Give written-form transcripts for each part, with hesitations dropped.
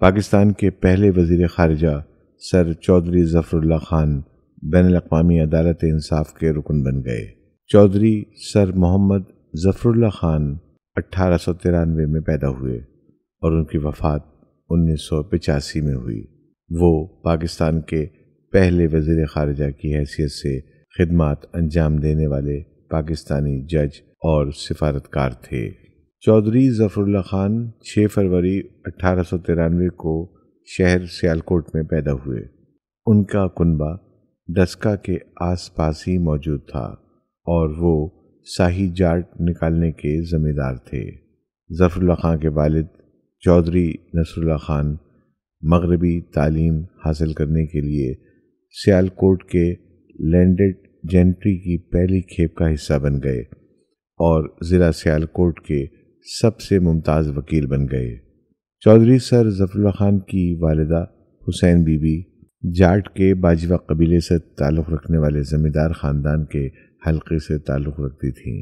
پاکستان کے پہلے وزیر خارجہ سر چودھری ظفر اللہ خان بین الاقوامی عدالت انصاف کے رکن بن گئے۔ چودھری سر محمد ظفر اللہ خان 1893 میں پیدا ہوئے اور ان کی وفات 1985 میں ہوئی۔ وہ پاکستان کے پہلے وزیر خارجہ کی حیثیت سے خدمات انجام دینے والے پاکستانی جج اور سفارتکار تھے۔ چودھری ظفر اللہ خان 6 فروری 1893 کو شہر سیالکوٹ میں پیدا ہوئے۔ ان کا کنبہ ڈسکا کے آس پاس ہی موجود تھا اور وہ شاہی جاٹ نکالنے کے ذمہ دار تھے۔ ظفر اللہ خان کے والد چودھری نصر اللہ خان مغربی تعلیم حاصل کرنے کے لیے سیالکوٹ کے لینڈڈ جینٹری کی پہلی کھیپ کا حصہ بن گئے اور ضلع سیالکوٹ کے سب سے ممتاز وکیل بن گئے۔ چودھری سر ظفر اللہ خان کی والدہ حسین بی بی جاٹ کے باجوہ قبیلے سے تعلق رکھنے والے زمیندار خاندان کے حلقے سے تعلق رکھتی تھیں۔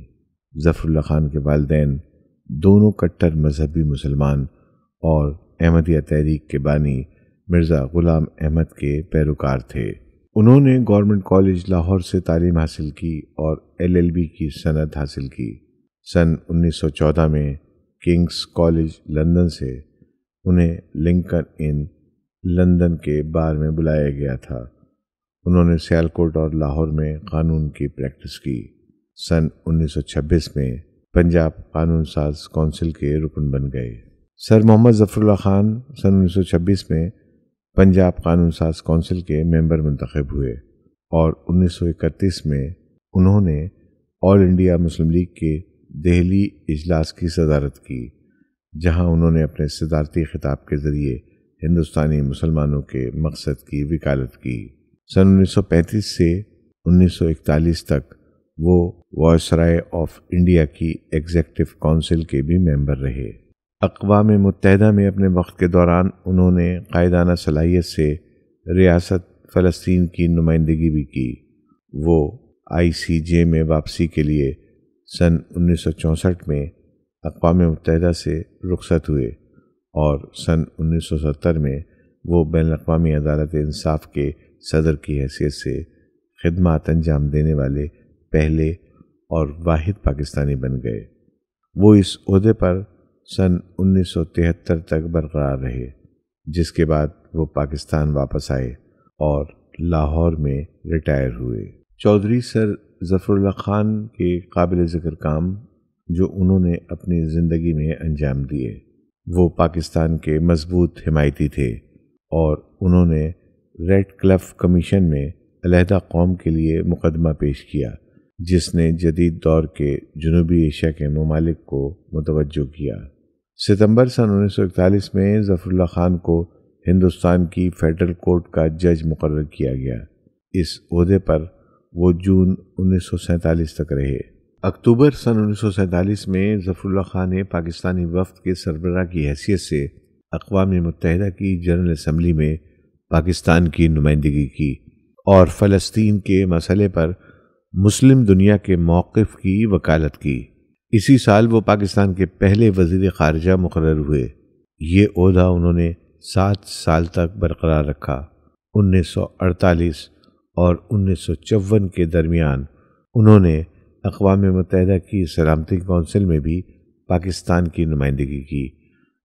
ظفر اللہ خان کے والدین دونوں کٹر مذہبی مسلمان اور احمدیہ تحریک کے بانی مرزا غلام احمد کے پیروکار تھے۔ انہوں نے گورنمنٹ کالج لاہور سے تعلیم حاصل کی اور LLB کی سند حاصل کی۔ سن 1914 میں کنگز کالج لندن سے انہیں لنکن ان لندن کے بار میں بلایا گیا تھا۔ انہوں نے سیالکوٹ اور لاہور میں قانون کی پریکٹس کی۔ سن 1926 میں پنجاب قانون ساز کونسل کے رکن بن گئے۔ سر محمد ظفر اللہ خان سن 1926 میں پنجاب قانون ساز کونسل کے ممبر منتخب ہوئے اور 1931 میں انہوں نے آل انڈیا مسلم لیگ کے دہلی اجلاس کی صدارت کی، جہاں انہوں نے اپنے صدارتی خطاب کے ذریعے ہندوستانی مسلمانوں کے مقصد کی وکالت کی۔ سن 1935 سے 1941 تک وہ وائسرائے آف انڈیا کی ایگزیکٹو کونسل کے بھی ممبر رہے۔ اقوام متحدہ میں اپنے وقت کے دوران انہوں نے قائدانہ صلاحیت سے ریاست فلسطین کی نمائندگی بھی کی۔ وہ ICJ میں واپسی کے لیے سن 1964 میں اقوام متحدہ سے رخصت ہوئے اور سن 1970 میں وہ بین الاقوامی عدالت انصاف کے صدر کی حیثیت سے خدمات انجام دینے والے پہلے اور واحد پاکستانی بن گئے۔ وہ اس عہدے پر سن 1973 تک برقرار رہے، جس کے بعد وہ پاکستان واپس آئے اور لاہور میں ریٹائر ہوئے۔ چودھری سر ظفر اللہ خان کے قابل ذکر کام جو انہوں نے اپنی زندگی میں انجام دیے، وہ پاکستان کے مضبوط حمایتی تھے اور انہوں نے ریڈ کلف کمیشن میں علیحدہ قوم کے لیے مقدمہ پیش کیا، جس نے جدید دور کے جنوبی ایشیا کے ممالک کو متوجہ کیا۔ ستمبر سن 1941 میں ظفر اللہ خان کو ہندوستان کی فیڈرل کورٹ کا جج مقرر کیا گیا۔ اس عہدے پر وہ جون 1947 تک رہے۔ اکتوبر سن 1947 میں ظفر اللہ خان نے پاکستانی وفد کے سربراہ کی حیثیت سے اقوام متحدہ کی جنرل اسمبلی میں پاکستان کی نمائندگی کی اور فلسطین کے مسئلے پر مسلم دنیا کے موقف کی وکالت کی۔ اسی سال وہ پاکستان کے پہلے وزیر خارجہ مقرر ہوئے۔ یہ عہدہ انہوں نے 7 سال تک برقرار رکھا۔ 1948 اور 1954 کے درمیان انہوں نے اقوام متحدہ کی سلامتی کونسل میں بھی پاکستان کی نمائندگی کی،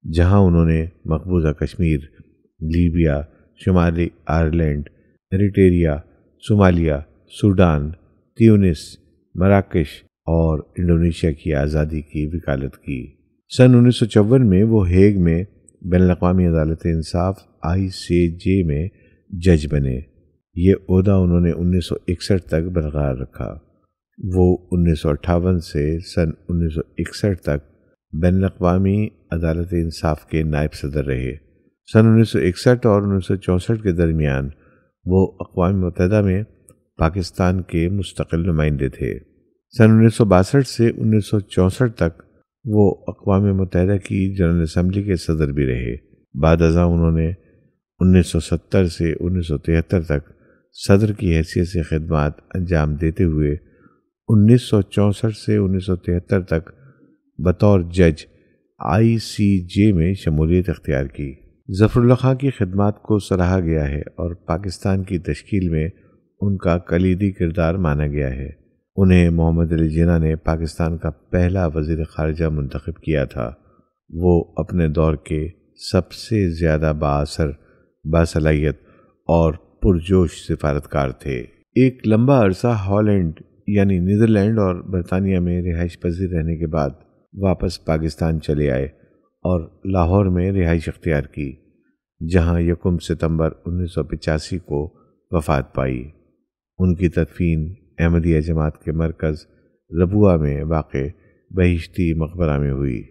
جہاں انہوں نے مقبوضہ کشمیر، لیبیا، شمالی آئرلینڈ، ایریٹریا، صومالیہ، سوڈان، تیونس، مراکش اور انڈونیشیا کی آزادی کی وکالت کی۔ سن 1954 میں وہ ہیگ میں بین الاقوامی عدالت انصاف ICJ میں جج بنے۔ یہ عہدہ انہوں نے 1961 تک برقرار رکھا۔ وہ 1958 سے سن 1961 تک بین الاقوامی عدالت انصاف کے نائب صدر رہے۔ سن 1961 اور 1964 کے درمیان وہ اقوام متحدہ میں پاکستان کے مستقل نمائندے تھے۔ سن 1962 سے 1964 تک وہ اقوام متحدہ کی جنرل اسمبلی کے صدر بھی رہے۔ بعد ازاں انہوں نے 1970 سے 1973 تک صدر کی حیثیت سے خدمات انجام دیتے ہوئے 1964 سے 1973 تک بطور جج ICJ میں شمولیت اختیار کی۔ ظفر اللہ خان کی خدمات کو سراہا گیا ہے اور پاکستان کی تشکیل میں ان کا کلیدی کردار مانا گیا ہے۔ انہیں محمد علی جناح نے پاکستان کا پہلا وزیر خارجہ منتخب کیا تھا۔ وہ اپنے دور کے سب سے زیادہ بااثر، باصلاحیت اور پرجوش سفارتکار تھے۔ ایک لمبا عرصہ ہالینڈ یعنی نیدرلینڈ اور برطانیہ میں رہائش پذیر رہنے کے بعد واپس پاکستان چلے آئے اور لاہور میں رہائش اختیار کی، جہاں 1 ستمبر 1985 کو وفات پائی۔ ان کی تدفین احمدیہ جماعت کے مرکز ربوہ میں واقع بہشتی مقبرہ میں ہوئی۔